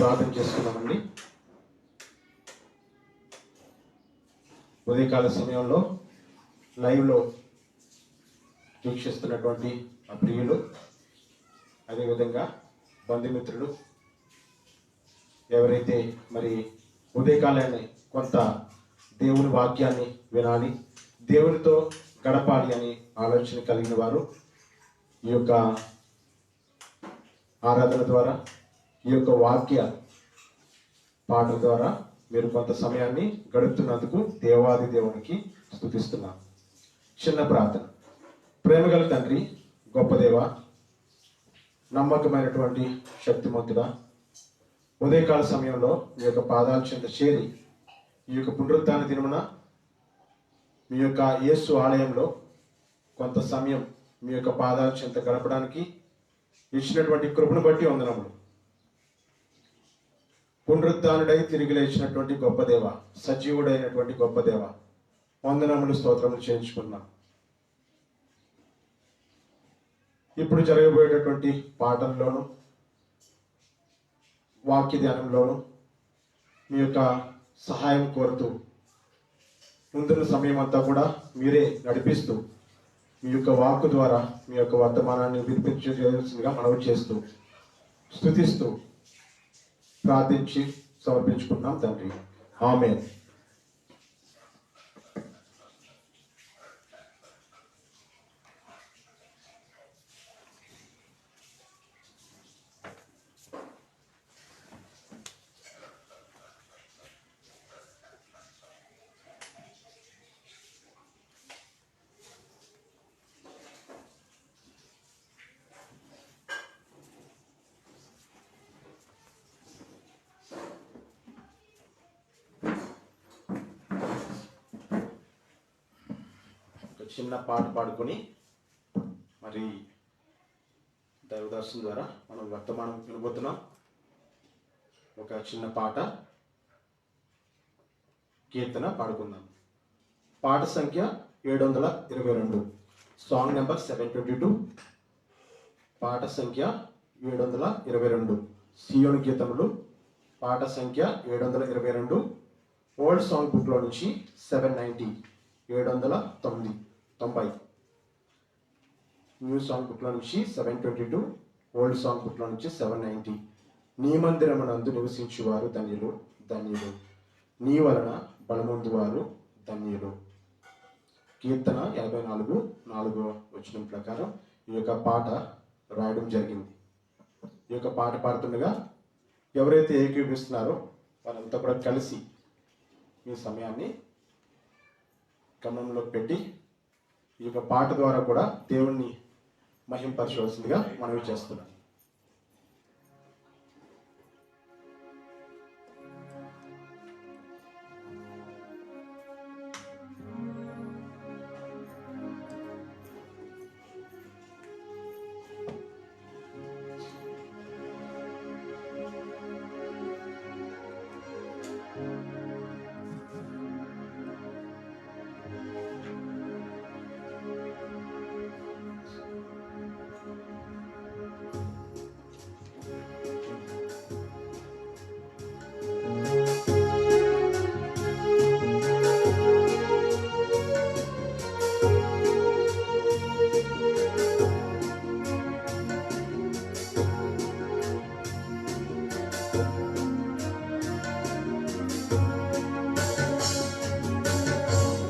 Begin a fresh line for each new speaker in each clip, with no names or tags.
ప్రార్థన చేసుకున్నామండి. ఉదయకాల సమయంలో లైవ్లో వీక్షిస్తున్నటువంటి ఆ ప్రియులు, అదేవిధంగా బంధుమిత్రులు ఎవరైతే మరి ఉదయకాలాన్ని కొంత దేవుని వాక్యాన్ని వినాలి, దేవునితో గడపాలి అని ఆలోచన కలిగిన వారు ఈ యొక్క ఆరాధన ద్వారా, ఈ యొక్క వాక్య పాటల ద్వారా మీరు కొంత సమయాన్ని గడుపుతున్నందుకు దేవాది దేవునికి స్తుతిస్తున్నాం. చిన్న ప్రార్థన. ప్రేమగల తండ్రి, గొప్ప దేవ, నమ్మకమైనటువంటి శక్తిమంతుడా, ఉదయకాల సమయంలో మీ యొక్క పాదాల చెంత చేరి ఈ యొక్క పునరుత్థాన దినమున మీ యొక్క యేసు ఆలయంలో కొంత సమయం మీ యొక్క పాదాల చెంత గడపడానికి ఇచ్చినటువంటి కృపను బట్టి వందనములు. పునరుత్థానుడై తిరిగి లేచినటువంటి గొప్ప దేవ, సజీవుడైనటువంటి గొప్ప దేవ, వందనములు, స్తోత్రములు చేయించుకున్నాం. ఇప్పుడు జరగబోయేటటువంటి పాఠంలోను వాక్య ధ్యానంలోను మీ యొక్క సహాయం కోరుతూ ముందున్న సమయం అంతా కూడా మీరే నడిపిస్తూ మీ యొక్క వాక్కు ద్వారా మీ యొక్క వర్తమానాన్ని వినిపించేయాల్సిందిగా మనవి చేస్తూ స్తుతిస్తూ ప్రార్థించి సమర్పించుకున్నాం తండ్రి. ఆమేన్. చిన్న పాట పాడుకొని మరి దైవదర్శనం ద్వారా మనం వర్తమానం వినబోతున్నాం. ఒక చిన్న పాట, కీర్తన పాడుకుందాం. పాట సంఖ్య 722, సాంగ్ నెంబర్ 722. పాట సంఖ్య 722, సియోను గీతములు, పాట సంఖ్య 722, ఓల్డ్ సాంగ్ బుక్లో నుంచి 790, 790. న్యూ సాంగ్ బుక్లో నుంచి 722, ఓల్డ్ సాంగ్ బుక్లో నుంచి 790. నీ మందిరమునందు నివసించువారు ధన్యులు, ధన్యులు, నీ వలన బలమొందువారు ధన్యులు. కీర్తన 84:4 వచనం ప్రకారం ఈ యొక్క పాట రాయడం జరిగింది. ఈ యొక్క పాట పాడుతుండగా ఎవరైతే ఏకీభవిస్తున్నారో వారంతా కూడా కలిసి మీ సమయాన్ని గమనంలోకి పెట్టి ఈ యొక్క పాట ద్వారా కూడా దేవుణ్ణి మహింపరచవలసిందిగా మనవి చేస్తున్నాం.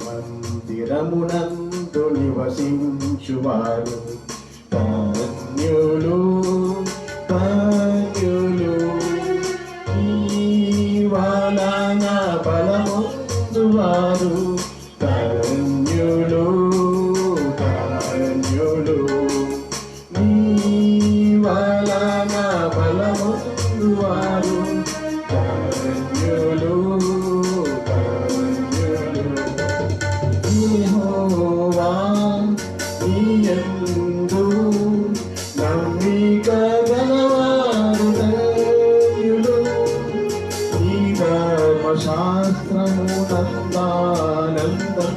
మందిరమునందు నివసించువారు ధన్యులు, ధన్యులు, నీ వలన బలమొందువారు ధన్యులు, ధన్యులు, నీ వలన బలమొందువారు ధన్యులు, యెహోవా నీయందు నమ్మిక గలవారు ధన్యులు, నీ ధర్మశాస్త్రమునందానందం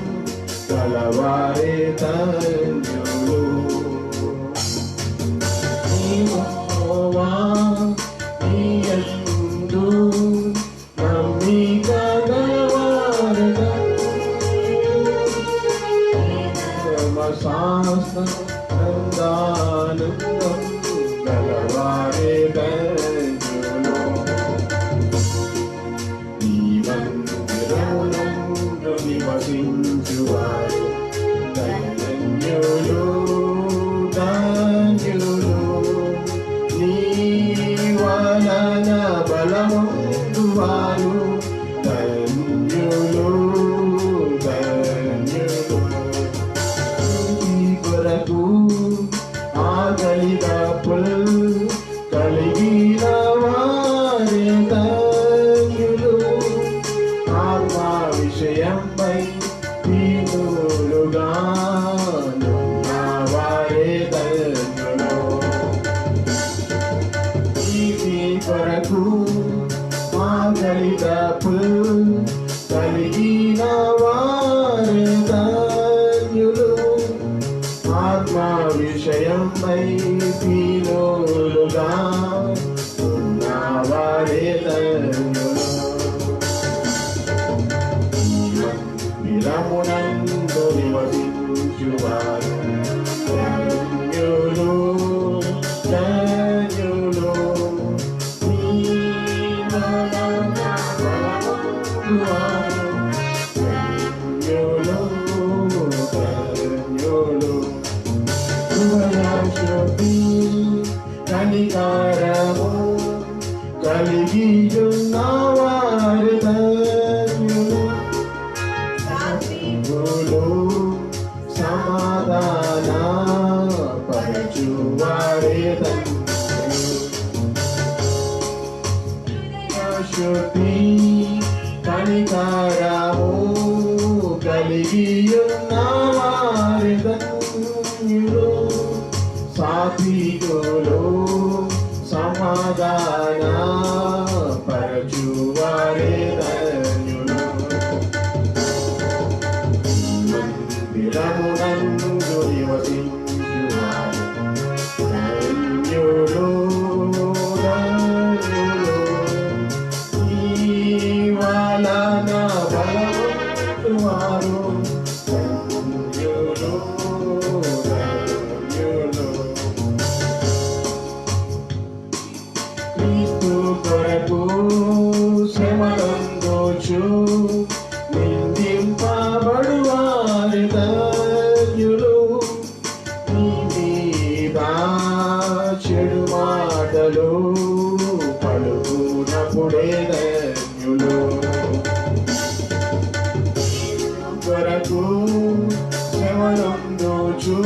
గలవారే ధన్యులు. సదానందం గలవారే ధన్యులు. నీ మందిరమునందు నివసించువారు ధన్యులు ధన్యులు. నీ వలన బలమొందువారు ధన్యులు ధన్యులు. నీ కొరకు ఆకలిదప్పులు కలిగిన వారే ధన్యులు. ఆత్మ విషయంపై దీనులుగా వారే ధన్యులు. నీతి కొరకు ఆకలిదప్పులు కలిగిన వారే ధన్యులు. ఆత్మ విషయంపై దీనులుగా ఉన్నవారే ధన్యులు. మందిరమునందు నివసించువారు ధన్యులు ధన్యులు. నీ వలన బలమొందువారు ధన్యులు ధన్యులు. హృదయశుద్ధి కనికరము కలిగియున్నవారు ధన్యులు. సాత్వికులు సమాధాన పరచువారే ధన్యులు. హృదయశుద్ధి కనికరము కలిగియున్నవారు ధన్యులు. సాత్వికులు సమాధాన పరచువారే ధన్యులు. మందిరమునందు నివసించువారు ధన్యులు ధన్యులు. నీ వలన బలవంతువారు ధన్యులు ధన్యులు. క్రీస్తు కొరకు శ్రమలందోచు నిందింపబడువారు ధన్యులు. నీ మీద చెడు మాటలు పలుకునప్పుడే ధన్యులు. కొరకు శ్రమలందోచు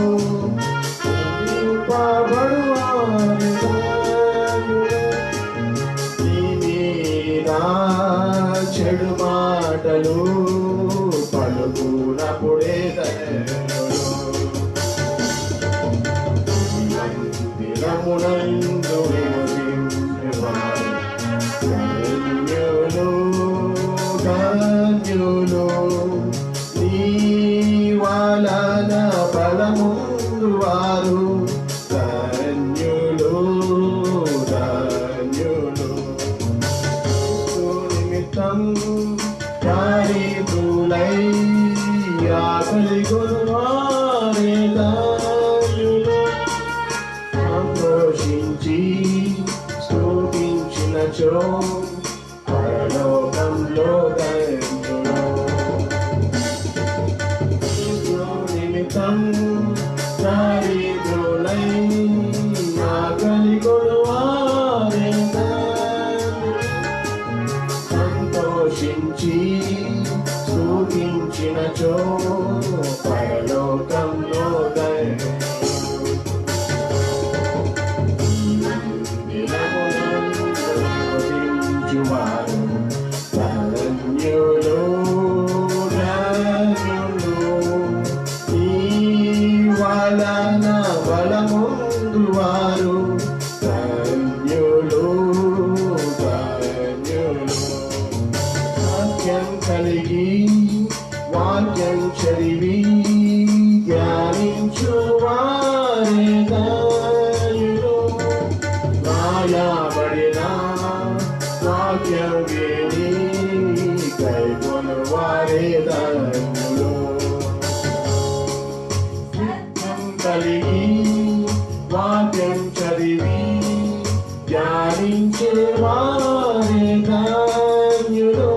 నిందింపబడువారు ధన్యులు. నీ మీద చెడు మాటలు పలుకునప్పుడే ధన్యులు. మందిరమునందు నివసించువారు ధన్యులు ధన్యులు. నీ వలన బలమొందువారు ధన్యులు ధన్యులు. నిమిత్తం దారిద్రులై ఆకలిగొనువారే ధన్యులు. సంతోషించి స్తుతించినచో పరలోకంలో ధన్యులు. నిమిత్తం దారిద్రులై ఆకలిగొనువారే ధన్యులు. సంతోషించి స్తుతించినచో పరలోకంలో ధన్యులు. మందిరమునందు నివసించువారు ధన్యులు ధన్యులు. నీ వలన బలమొందువారు ధన్యులు ధన్యులు. వాక్యం కలిగి వాక్యం చదివి ధ్యానించువారే ధన్యులు. రాయబడిన వాక్యం విని కైకొనువారే ధన్యులు. కలిగి వాక్యం చదివి ధ్యానించే వారే ధన్యులు.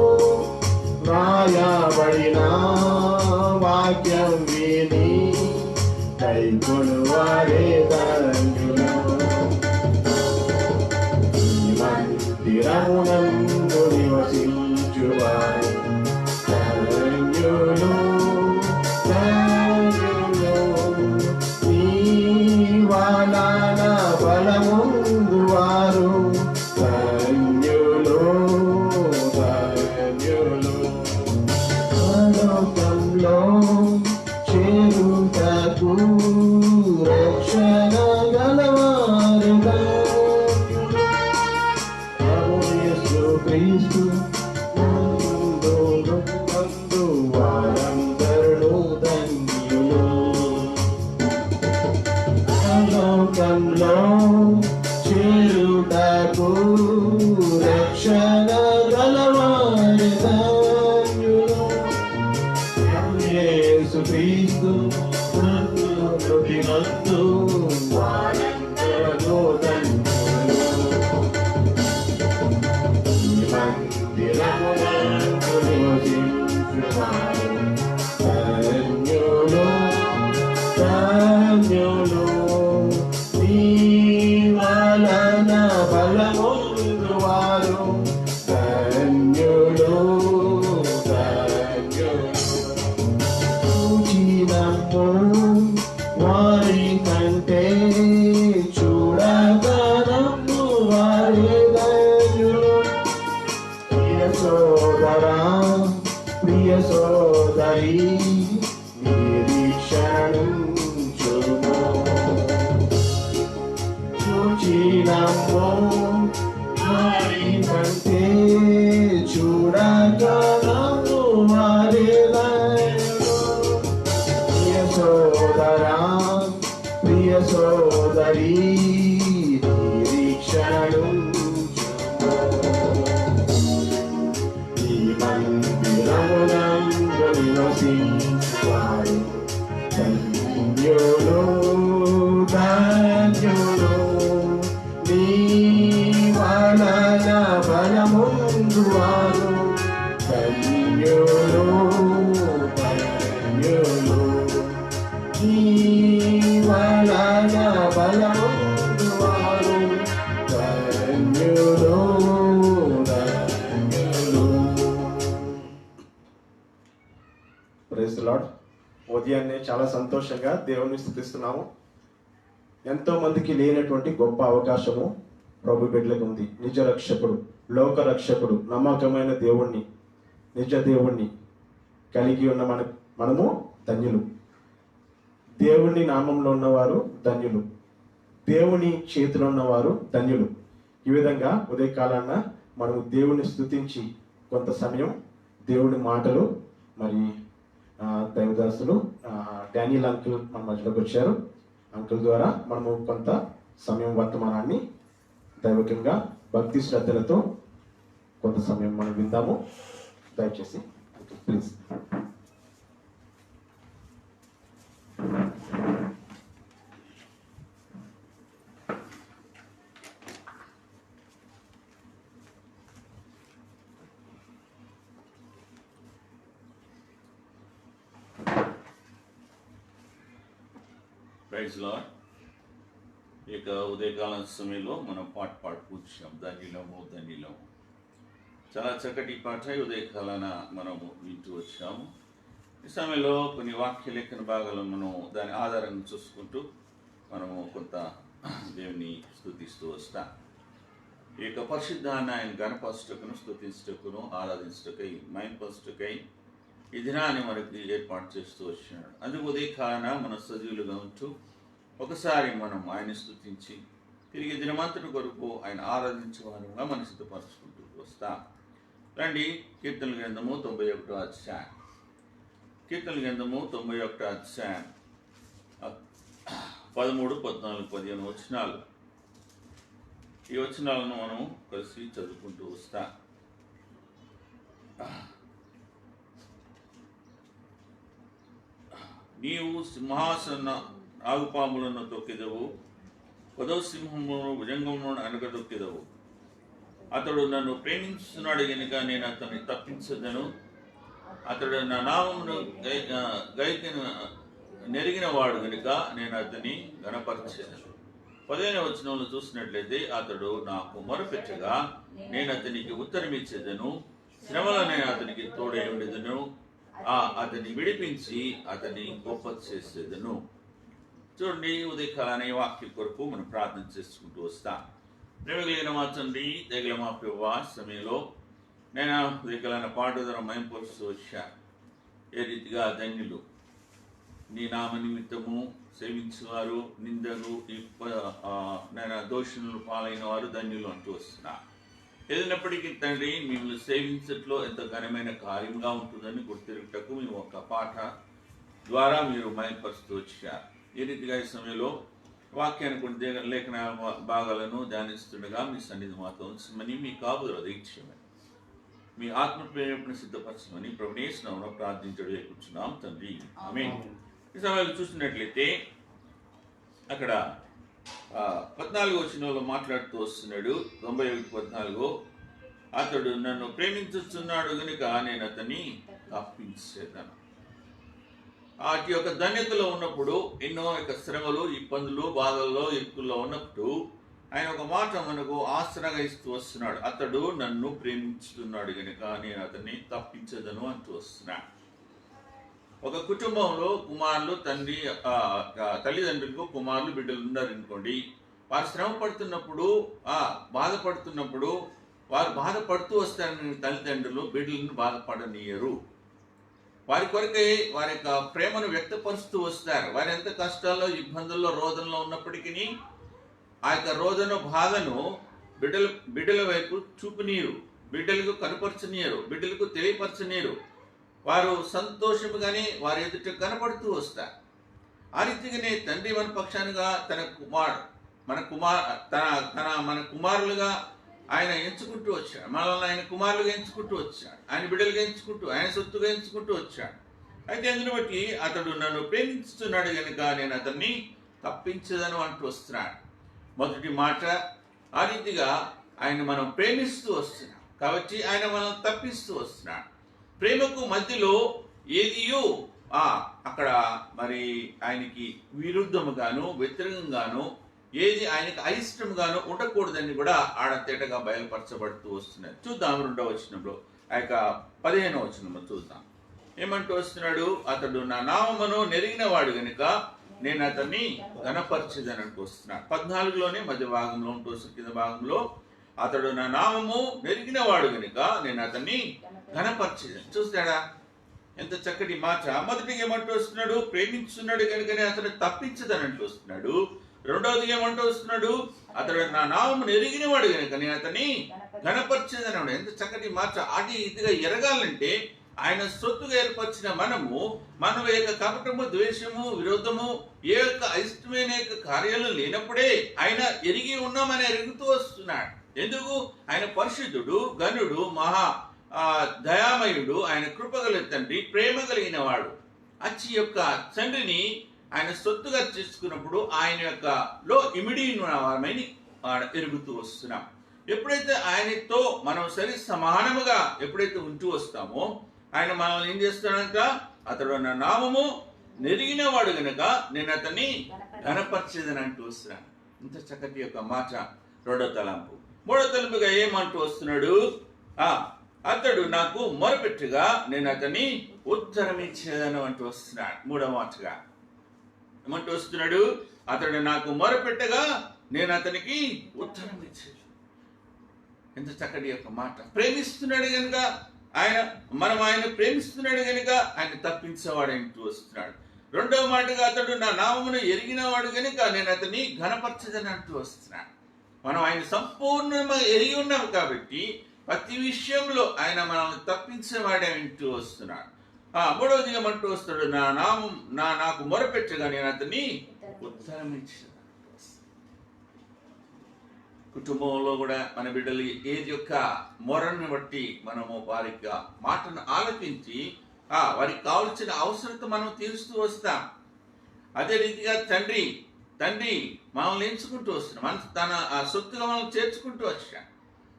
రాయబడిన వాక్యం విని కైకొను వారే ధన్యులు. ఈ మందిరమునందు నివసించువారు ధన్యులు, ధన్యులు. నీ వలన బలముందువారు ధన్యులు, ధన్యులు. పరలోకంలో చేరుటకు రక్షణ గలవారు ధన్యులు. ప్రభు యేసు క్రీస్తు నందు వారందరూ ధన్యులు. పరలోకంలో చేరుటకు రక్షణ గలవారు ధన్యులు. యేసు క్రీస్తు నందు వారందరూ ధన్యులు. ఈ మందిరమునందు నివసించువారు ధన్యులు, ధన్యులు. నీ వలన బలముందువారు ధన్యులు, ధన్యులు. చూచినము వారి కంటే చూడగలము వారి ధన్యులు. ప్రియ సోదరా, ప్రియ సోదరి, నిరీక్షణుంచుము. చూచినము వారి కంటే చూడగలము వారి ధన్యులు. ప్రియ సోదరా, ప్రియ సోదరి, నిరీక్షణుంచుము. ఈ మందిరమునందు నివసించువారు ధన్యులు, ధన్యులు. నీ వలన బలముందువారు ధన్యులు, ధన్యులు. నీ వలన బలముందువారు ధన్యులు, ధన్యులు. Praise the Lord. ఉదయాన్నే చాలా సంతోషంగా దేవుని స్తుతిస్తున్నాము. ఎంతో మందికి లేనటువంటి గొప్ప అవకాశము ప్రభు బిడ్డలకు ఉంది. నిజ రక్షకుడు, లోక రక్షకుడు, నమ్మకమైన దేవుణ్ణి, నిజ దేవుణ్ణి కలిగి ఉన్న మనము ధన్యులు. దేవుని నామంలో ఉన్నవారు ధన్యులు, దేవుని చేతిలో ఉన్నవారు ధన్యులు. ఈ విధంగా ఉదయకాలాన మనము దేవుని స్తుతించి కొంత సమయం దేవుని మాటలు, మరి దైవదాసులు డానియల్ అంకుల్ మన మధ్యలోకి వచ్చారు. అంకుల్ ద్వారా మనము కొంత సమయం వర్తమానాన్ని దైవికంగా భక్తి శ్రద్ధలతో కొంత సమయం మనం విందాము. దయచేసి ప్లీజ్.
Praise lord. ఇక ఉదయకాలం సమయంలో మనం పాట కూర్చున్నాం, ధన్యులము ధన్యులము. చాలా చక్కటి పాట ఉదయకాలాన మనము వింటూ వచ్చాము. ఈ సమయంలో కొన్ని వాక్య లేఖన భాగాలు మనం దాని ఆధారంగా చూసుకుంటూ మనము కొంత దేవుని స్తుతిస్తూ వస్తాం. ఈ యొక్క పరిశుద్ధాన్ని ఆయన గణపరచుటకును, స్తుతించుటకును, ఆరాధించుటకై, మైంపరచుటకై ఈ దినాన్ని మనకి ఏర్పాటు చేస్తూ వచ్చినాడు. అందుకు ఉదయకాలాన మన సజీవులుగా ఉంటూ ఒకసారి మనం ఆయన స్తుతించి తిరిగి దినమంతటి కొరకు ఆయన ఆరాధించేవారుగా మనం సిద్ధపరచుకుంటూ వస్తాం. రండి, కీర్తనల గ్రంథము 91వ అధ్యాయం. కీర్తనల గ్రంథము 91వ అధ్యాయం 13, 14, 15 వచనాలు. ఈ వచనాలను మనం కలిసి చదువుకుంటూ వస్తాం. నీవు సింహాసన నాగుపాములను తొక్కెదవు, కొదవ సింహమును భుజంగమును అనగదొక్కెదవు. అతడు నన్ను ప్రేమించుతున్నాడు గనుక నేను అతన్ని తప్పించదను. అతడు నా నామమును గైకిన నెరిగిన వాడు గనుక నేను అతన్ని గణపరిచెదను. 15వ వచనంలో చూసినట్లయితే అతడు నాకు మొరపెట్టగా నేను అతనికి ఉత్తరమిచ్చేదను. శ్రమలో నేను అతనికి తోడై ఉండేదను. అతన్ని విడిపించి అతన్ని గొప్ప చేసేదను. చూడండి, ఉదయకాలనే వాక్య కొరకు మనం ప్రార్థన చేసుకుంటూ వస్తాం. ప్రేమగలిగిన మా తండ్రి, దయగల మా ప్రభువా, సమయంలో నేను ఉదయకాలైన పాటధర మయంపరుస్తూ వచ్చా. ఏ రీతిగా ధన్యులు నీ నామ నిమిత్తము సేవించేవారు, నిందలు నేను దోషులు పాలైన వారు ధన్యులు అంటూ వస్తున్నా. ఏదైనప్పటికీ తండ్రి, మిమ్మల్ని సేవించట్లో ఎంత ఘనమైన కార్యంగా ఉంటుందని గుర్తిరుగుటకు మేము ఒక పాట ద్వారా మీరు మయంపరుస్తూ వచ్చారు. ఈ రీతిగా ఈ సమయంలో వాక్యాన్ని కొన్ని లేఖన భాగాలను ధ్యానిస్తుండగా మీ సన్నిధి మాతో ఉంచమని, మీ కాపుదల దయచేయమని, మీ ఆత్మ ప్రేరేపణ సిద్ధపరచమని ప్రభునేసు నామమున ప్రార్థించడం కూర్చున్నాం తండ్రి, ఆమేన్. ఈ సమయంలో చూసినట్లయితే అక్కడ 14వ వచనంలో మాట్లాడుతూ వస్తున్నాడు. 91:14 అతడు నన్ను ప్రేమించుచున్నాడు గనుక నేను అతన్ని తప్పించేదను. వాటి యొక్క ధన్యతలో ఉన్నప్పుడు, ఎన్నో యొక్క శ్రమలు, ఇబ్బందులు, బాధల్లో, ఇరుకుల్లో ఉన్నప్పుడు ఆయన ఒక మాట మనకు ఆసరాగా ఇస్తూ వస్తున్నాడు. అతడు నన్ను ప్రేమించుతున్నాడు గనుక నేను అతన్ని తప్పించదను అంటూ వస్తున్నాడు. ఒక కుటుంబంలో కుమారులు, తల్లిదండ్రులకు కుమారులు, బిడ్డలు ఉన్నారనుకోండి. వారు శ్రమ పడుతున్నప్పుడు, బాధపడుతున్నప్పుడు, వారు బాధపడుతూ వస్తారని తల్లిదండ్రులు బిడ్డలను బాధపడనీయరు. వారి కొరకై వారి యొక్క ప్రేమను వ్యక్తపరుస్తూ వస్తారు. వారి ఎంత కష్టాల్లో, ఇబ్బందుల్లో, రోదనలో ఉన్నప్పటికీ ఆ యొక్క రోదన, బాధను బిడ్డల వైపు చూపునీరు, బిడ్డలకు కనపరచనీయరు, బిడ్డలకు తెలియపరచనీరు. వారు సంతోషముగానే వారి ఎదుట కనపడుతూ వస్తారు. ఆ రీతిగానే తండ్రి మన పక్షానుగా మన కుమారులుగా ఆయన ఎంచుకుంటూ వచ్చాడు. మనల్ని ఆయన కుమారులుగా ఎంచుకుంటూ వచ్చాడు. ఆయన బిడ్డలుగా ఎంచుకుంటూ, ఆయన సొత్తుగా ఎంచుకుంటూ వచ్చాడు. అయితే అందును బట్టి అతడు నన్ను ప్రేమిస్తున్నాడు కనుక నేను అతన్ని తప్పించదను అంటూ వస్తున్నాడు. మొదటి మాట, ఆ రీతిగా ఆయన మనం ప్రేమిస్తూ వస్తున్నాం కాబట్టి ఆయన మనం తప్పిస్తూ వస్తున్నాడు. ప్రేమకు మధ్యలో ఏదియో అక్కడ మరి ఆయనకి విరుద్ధముగాను, వ్యతిరేకంగాను, ఏది ఆయనకు అయిష్టంగాను ఉండకూడదని కూడా ఆడతేటగా బయలుపరచబడుతూ వస్తున్నాయి. చూద్దాం 2వ వచనంలో, ఆ యొక్క 15వ వచనంలో చూద్దాం. ఏమంటూ వస్తున్నాడు? అతడు నా నామమును నెరిగిన వాడు గనుక నేను అతన్ని ఘనపరిచేదని అంటూ వస్తున్నాడు. 14లోనే మధ్య భాగంలో ఉంటూ కింద భాగంలో, అతడు నా నామము నెరిగిన వాడు గనుక నేను అతన్ని ఘనపరిచేదని. చూస్తాడా ఎంత చక్కటి మాట. మొదటిగా ఏమంటూ వస్తున్నాడు? ప్రేమించున్నాడు కనుకనే అతను తప్పించదని అంటూ వస్తున్నాడు. రెండవది ఏమంటూ వస్తున్నాడు? అతడు నా నామము నెరిగిన వాడు కనుక నేను అతన్ని ఘనపరిచేదని అన్నాడు. ఎంత చక్కటి మాట. అది ఇదిగా ఎరగాలంటే ఆయన సొత్తుగా ఏర్పరిచిన మన యొక్క కపటము, ద్వేషము, విరోధము, ఏ యొక్క అయిష్టమైన యొక్క కార్యాలు లేనప్పుడే ఆయన ఎరిగి ఉన్నామని ఎరుగుతూ వస్తున్నాడు. ఎందుకు? ఆయన పరిశుద్ధుడు, గనుడు, మహా దయామయుడు, ఆయన కృపగల తండ్రి, ప్రేమ కలిగిన వాడు. అచ్చి యొక్క తండ్రిని ఆయన సొత్తుగా చేసుకున్నప్పుడు ఆయన యొక్క లో ఇమిడి వారమని ఎరుగుతూ వస్తున్నాం. ఎప్పుడైతే ఆయనతో మనం సరి సమానముగా ఎప్పుడైతే ఉంటూ వస్తామో ఆయన మనల్ని ఏం చేస్తాడంట? అతడు నా నామము నెరిగిన వాడు గనక నేను అతన్ని ఘనపరిచేదని అంటూ వస్తున్నాను. ఇంత చక్కటి యొక్క మాట. 2వ తలంపు. 3వ తలంపుగా ఏమంటూ వస్తున్నాడు? అతడు నాకు మొరపెట్టుగా నేను అతన్ని ఉత్తరమిచ్చేదను అంటూ వస్తున్నాడు. 3వ మాటగా ఏమంటూ వస్తున్నాడు? అతడు నాకు మొరపెట్టగా నేను అతనికి ఉత్తరం ఇచ్చేది. ఎంత చక్కటి యొక్క మాట. ప్రేమిస్తున్నాడు కనుక ఆయన ప్రేమిస్తున్నాడు కనుక ఆయన తప్పించేవాడు అంటూ వస్తున్నాడు. 2వ మాటగా అతడు నా నామమును ఎరిగిన వాడు కనుక నేను అతన్ని ఘనపరచదని అంటూ వస్తున్నాడు. మనం ఆయన సంపూర్ణంగా ఎరిగి ఉన్నాం కాబట్టి ప్రతి విషయంలో ఆయన మనల్ని తప్పించేవాడే అంటూ వస్తున్నాడు. 3వది ఏమంటూ వస్తాడు? నాకు మొరపెట్టగా నేను అతన్ని ఉత్తరం ఇచ్చాను. కుటుంబంలో కూడా మన బిడ్డలు ఏది యొక్క మొరను బట్టి మనము వారి మాటను ఆలకించి వారికి కావలసిన అవసరత మనం తీరుస్తూ వస్తాం. అదే రీతిగా తండ్రి మనల్ని ఎంచుకుంటూ వస్తున్నాడు, తన ఆ సొత్తుగా మనల్ని చేర్చుకుంటూ వచ్చాడు,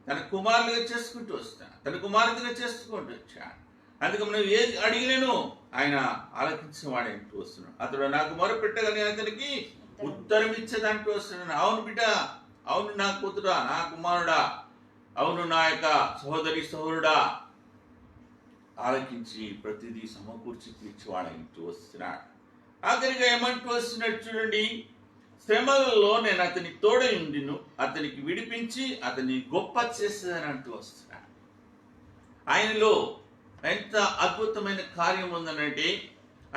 తన కుమారులుగా చేసుకుంటూ వస్తాడు, తన కుమార్తెగా చేసుకుంటూ వచ్చాడు. అందుకే మనం ఏది అడిగినను ఆయన ఆలకించేవాడంటూ వస్తున్నాడు. అతడు నాకు మొరపెట్టగానే అతనికి ఉత్తరం ఇచ్చేదంటూ వస్తున్నాడు. అవును బిడ్డ, అవును నా కూతురా, నా కుమారుడా, అవును నా యొక్క సహోదరి సహోదరుడా, ఆలకించి ప్రతిదీ సమకూర్చి తీర్చివాడంటూ వస్తున్నాడు. ఆఖరిగా ఏమంటూ వస్తున్నాడు చూడండి, శ్రమలలో నేను అతని తోడై ఉండిను, అతనికి విడిపించి అతని గొప్ప చేసేదని అంటూ వస్తున్నాడు. ఆయనలో ఎంత అద్భుతమైన కార్యం ఉందనంటే,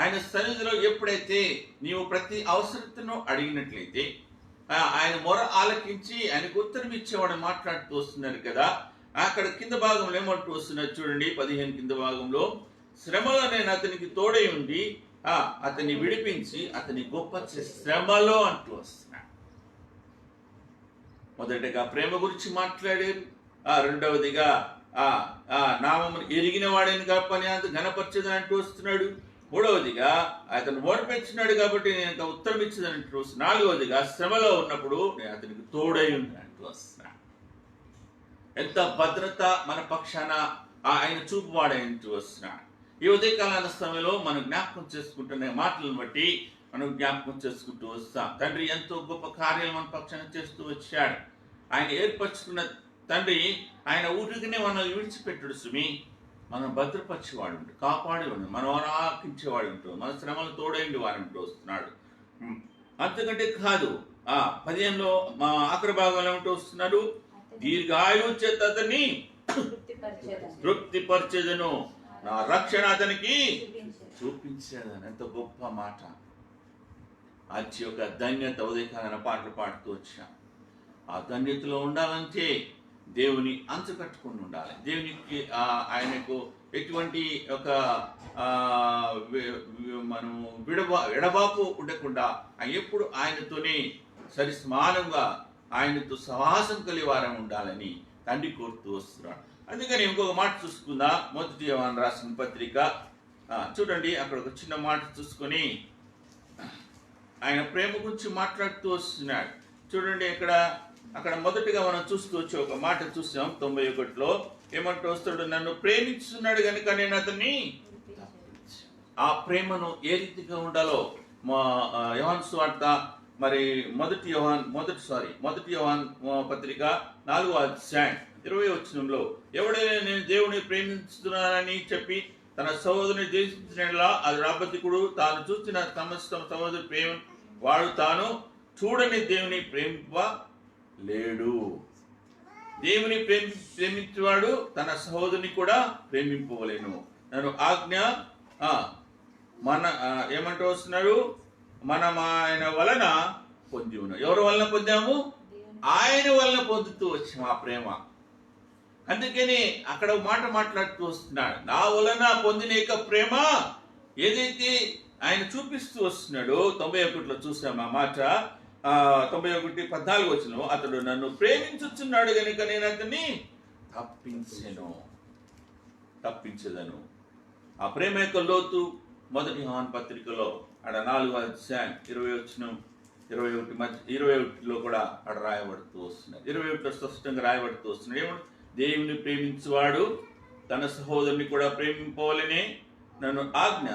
ఆయన సన్నిధిలో ఎప్పుడైతే నీవు ప్రతి అవసరతను అడిగినట్లయితే ఆయన మొర ఆలకించి ఆయనకు ఉత్తరం ఇచ్చేవాడు మాట్లాడుతూ వస్తున్నారు కదా. అక్కడ కింద భాగంలో ఏమంటూ వస్తున్నారు చూడండి, 15 కింద భాగంలో, శ్రమలో నేను అతనికి తోడై ఉండి అతన్ని విడిపించి అతని గొప్ప శ్రమలో అంటూ వస్తున్నాడు. మొదటగా ప్రేమ గురించి మాట్లాడారు, రెండవదిగా నామమును ఎరిగిన వాడని పని అంత ఘనపరచదని అంటూ వస్తున్నాడు. మూడవదిగా అతను ఓడిపెచ్చినాడు కాబట్టి నేను ఉత్తరం ఇచ్చేదని అంటూ వస్తున్నాడు. నాలుగవదిగా శ్రమలో ఉన్నప్పుడు నేను అతనికి తోడై ఉంది అంటూ వస్తున్నాడు. ఎంత భద్రత మన పక్షాన ఆయన చూపువాడంటూ వస్తున్నాడు. ఈ ఉదయకాల సమయంలో మనం జ్ఞాపకం చేసుకుంటున్న మాటలను బట్టి మనం జ్ఞాపకం చేసుకుంటూ వస్తాం. తండ్రి ఎంతో గొప్ప కార్యాలు మన పక్షాన చేస్తూ వచ్చాడు. ఆయన ఏర్పరచుకున్న తండ్రి ఆయన ఊరికనే మనల్ని విడిచిపెట్టుడు సుమి, మనం భద్రపరిచేవాడు ఉంటాడు, కాపాడేవాడు, మనం ఆలకించేవాడు ఉంటాడు, మన శ్రమలు తోడైండి వాడు వస్తున్నాడు. అంతకంటే కాదు, 15లో మా ఆఖరి భాగంలో ఉంటూ వస్తున్నాడు, దీర్ఘాయువు చేత అతన్ని తృప్తిపరిచేదను, నా రక్షణ అతనికి చూపించేదని. ఎంత గొప్ప మాట! అది యొక్క ధన్యత ఉదయకాలన పాటలు పాడుతూ వచ్చాం. ఆ ధన్యతలో ఉండాలంటే దేవుని అంచుకట్టుకుని ఉండాలి. దేవునికి ఆయనకు ఎటువంటి ఒక మనం ఎడబాపు ఉండకుండా ఎప్పుడు ఆయనతోనే సరి సమానంగా ఆయనతో సహవాసం కలిగి వారం ఉండాలని తండ్రి కోరుతూ వస్తున్నాడు. అందుకని ఇంకొక మాట చూసుకుందా, మొదటి యోహాను రాసిన పత్రిక చూడండి, అక్కడ ఒక చిన్న మాట చూసుకొని ఆయన ప్రేమ గురించి మాట్లాడుతూ వస్తున్నాడు. చూడండి, అక్కడ మొదటిగా మనం చూస్తూ వచ్చి ఒక మాట చూసాం 91లో. ఏమంటూ వస్తాడు, నన్ను ప్రేమిస్తున్నాడు కనుక నేను అతన్ని. ఆ ప్రేమను ఏ రీతిగా ఉండాలో మా యోహాను సువార్త మరి మొదటి యోహాను పత్రిక 4వ అధ్యాయం 20వ వచనంలో, ఎవడైనా నేను దేవుని ప్రేమిస్తున్నానని చెప్పి తన సహోదరుని ద్వేషించినట్లా అది అబద్ధికుడు, తాను చూసిన సమస్త సహోదరు ప్రేమ వాడు తాను చూడని దేవుని ప్రేమింపలేడు. దేవుని ప్రేమించేవాడు తన సహోదరుని కూడా ప్రేమింపలేను. నన్ను ఆజ్ఞ ఏమంటూ వస్తున్నాడు, మనం ఆయన వలన పొంది ఉన్నాం. ఎవరి వలన పొందాము? ఆయన వలన పొందుతూ వచ్చాము ఆ ప్రేమ. అందుకని అక్కడ మాట మాట్లాడుతూ వస్తున్నాడు, నా వలన పొందిన ప్రేమ ఏదైతే ఆయన చూపిస్తూ వస్తున్నాడో. 91లో చూసాము ఆ మాట. 91:14 వచనం, అతడు నన్ను ప్రేమించుచున్నాడు కనుక నేను అతన్ని తప్పించదను. ఆ ప్రేమ యొక్క లోతు మొదటి యోహాను పత్రికలో 4వ అధ్యాయం 21లో కూడా అక్కడ రాయబడుతూ వస్తున్నాయి. 21లో స్పష్టంగా రాయబడుతూ వస్తున్నాయి. ఏమంటే, దేవుని ప్రేమించువాడు తన సహోదరుని కూడా ప్రేమింపవాలని నన్ను ఆజ్ఞ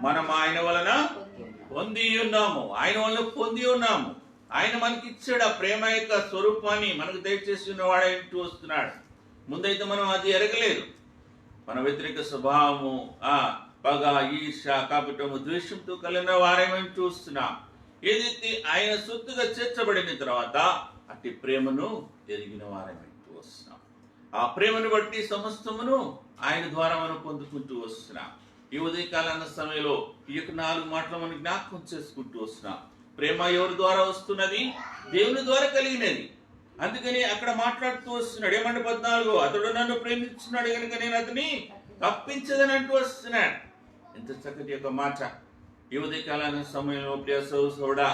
మనం ఆయన వలన పొంది ఉన్నాము. ఆయన వలన పొంది ఉన్నాము. ఆయన మనకి ఇచ్చాడు ఆ ప్రేమ యొక్క స్వరూపాన్ని మనకు దయచేసి ఉన్నవాడు ఇంటూ వస్తున్నాడు. ముందైతే మనం అది ఎరగలేదు. మన వ్యతిరేక స్వభావము, పగ, ఈర్ష, కపటము, ద్వేషంతో కలిగిన వారేమని చూస్తున్నాం. ఏదైతే ఆయన సొత్తుగా చేర్చబడిన తర్వాత అట్టి ప్రేమను ఎరిగిన వారేమంటూ వస్తున్నాం. ఆ ప్రేమను బట్టి సమస్తమును ఆయన ద్వారా మనం పొందుకుంటూ వస్తున్నాం. ఈ ఉదయకాల సమయంలో ఈ యొక్క 4 మాటలు మనం జ్ఞాపకం చేసుకుంటూ వస్తున్నాం. ప్రేమ ఎవరి ద్వారా వస్తున్నది? దేవుని ద్వారా కలిగినది. అందుకని అక్కడ మాట్లాడుతూ వస్తున్నాడు. ఏమంటే 14, అతడు నన్ను ప్రేమిస్తున్నాడు కనుక నేను అతని తప్పించదని అంటూ వస్తున్నాడు. ఎంత చక్కటి యొక్క మాట! ఈ ఉదయకాల సమయంలో ప్రియ సోదరుడా,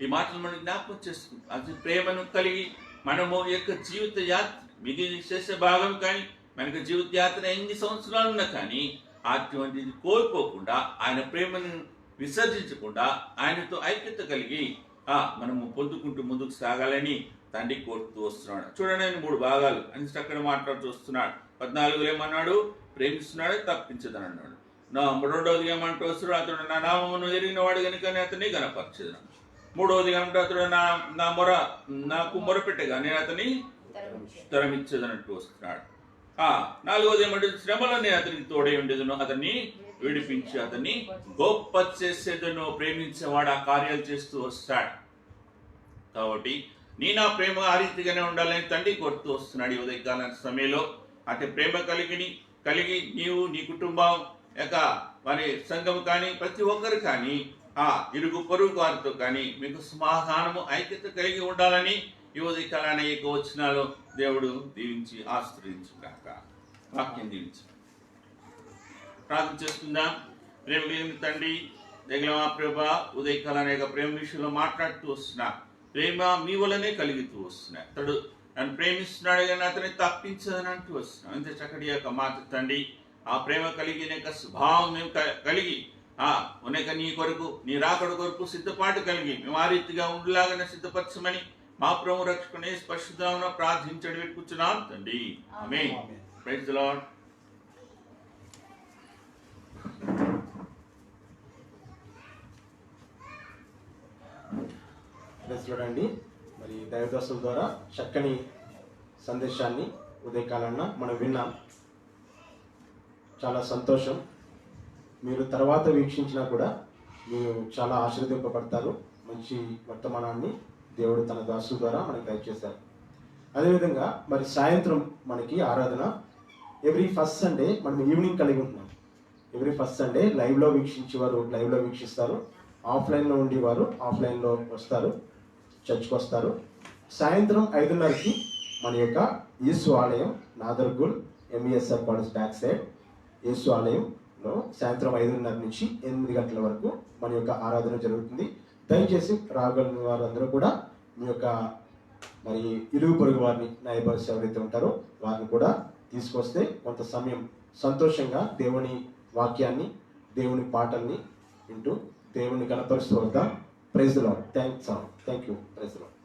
ఈ మాటలు మనం జ్ఞాపకం చేసుకుంటాం. అది ప్రేమను కలిగి మనము యొక్క జీవిత యాత్ర మిగిలిన చేసే భాగం కానీ మనకు జీవిత యాత్ర ఎన్ని సంవత్సరాలు ఉన్నా కానీ అటువంటిది కోల్పోకుండా, ఆయన ప్రేమను విసర్జించకుండా, ఆయనతో ఐక్యత కలిగి మనము పొందుకుంటూ ముందుకు సాగాలని తండ్రి కోరుతూ వస్తున్నాడు. చూడండి, ఆయన 3 భాగాలు అని అక్కడ మాట్లాడుతూ వస్తున్నాడు. 14లో ఏమన్నాడు? ప్రేమిస్తున్నాడు, తప్పించదని అన్నాడు. రెండవది ఏమంటూ వస్తున్నాడు? అతడు నా నామమును ఎరిగిన వాడు కనుక అతన్ని గనపరచదను. మూడవది ఏమంటే అతడు నాకు మొరపెట్టగా నేను అతని తరమిచ్చదనంటూ వస్తున్నాడు. నాలుగవది ఏమంటే శ్రమలో నేను అతనికి తోడై ఉండేదను, అతన్ని విడిపించి అతన్ని గొప్ప చేసేదను. ప్రేమించేవాడు ఆ కార్యాలు చేస్తూ వస్తాడు. కాబట్టి నా ప్రేమ ఆ రీతిగానే ఉండాలని తండ్రి కొడుతూ వస్తున్నాడు ఈ ఉదయకాల సమయంలో. అంటే ప్రేమ కలిగి నీవు, నీ కుటుంబం మరి సంఘం కానీ ప్రతి ఒక్కరు కానీ ఇరుగు పొరుగు వారితో కానీ మీకు సమాధానము, ఐక్యత కలిగి ఉండాలని ఈ ఉదయకాలాన్ని వచనాలు దేవుడు దీవించి ఆశీర్వదించుగాక. వాక్యం దీవించు. ప్రార్థన చేసుకుందాం. ప్రేమ కలిగిన తండ్రి, దగ్గర మా ప్రభా, ఉదయకాలాన్ని ప్రేమ విషయంలో మాట్లాడుతూ వస్తున్నా. ప్రేమ మీ వల్లనే కలుగుతూ వస్తున్నాయి. అతడు నన్ను ప్రేమిస్తున్నాడు కానీ అతన్ని తప్పించదని అంటూ వస్తున్నాం. ఇంత చక్కటి మాట తండ్రి, ఆ ప్రేమ కలిగిన స్వభావం మేము కలిగి నీ కొరకు, నీ రాకడ కొరకు సిద్ధపాటు కలిగి మేము ఆ రీతిగా ఉండలాగానే సిద్ధపరచమని మా ప్రభు రక్షకుని పరిశుద్ధమున ప్రార్థించడం పెట్టుకున్నాం తండ్రి. ఆమేన్. Praise the Lord.
చూడండి, మరి దైవదాసుల ద్వారా చక్కని సందేశాన్ని ఉదయకాలాన మనం విన్నాం. చాలా సంతోషం. మీరు తర్వాత వీక్షించినా కూడా మీరు చాలా ఆశీర్వదింపబడతారు. మంచి వర్తమానాన్ని దేవుడు తన దాసుల ద్వారా మనకి దయచేశారు. అదేవిధంగా మరి సాయంత్రం మనకి ఆరాధన ఎవ్రీ ఫస్ట్ సండే మనం ఈవినింగ్ కలిగి ఉంటున్నాం. ఎవ్రీ ఫస్ట్ సండే లైవ్లో వీక్షించేవారు లైవ్లో వీక్షిస్తారు, ఆఫ్లైన్లో ఉండేవారు ఆఫ్లైన్లో వస్తారు, చర్చ్కి వస్తారు. సాయంత్రం 5:30కి మన యొక్క యేసు ఆలయం, Nadergul MESR college back side Yesu ఆలయంలో సాయంత్రం 5:30 నుంచి 8 గంటల వరకు మన యొక్క ఆరాధన జరుగుతుంది. దయచేసి రాగలిగిన వారందరూ కూడా మీ యొక్క మరి ఇరుగు పొరుగు వారిని, నైబర్స్ ఎవరైతే ఉంటారో వారిని కూడా తీసుకొస్తే కొంత సమయం సంతోషంగా దేవుని వాక్యాన్ని, దేవుని పాటల్ని వింటూ దేవుని కనపరుస్తూ వద్దాం. Praise the Lord. Thank you. Praise the lord.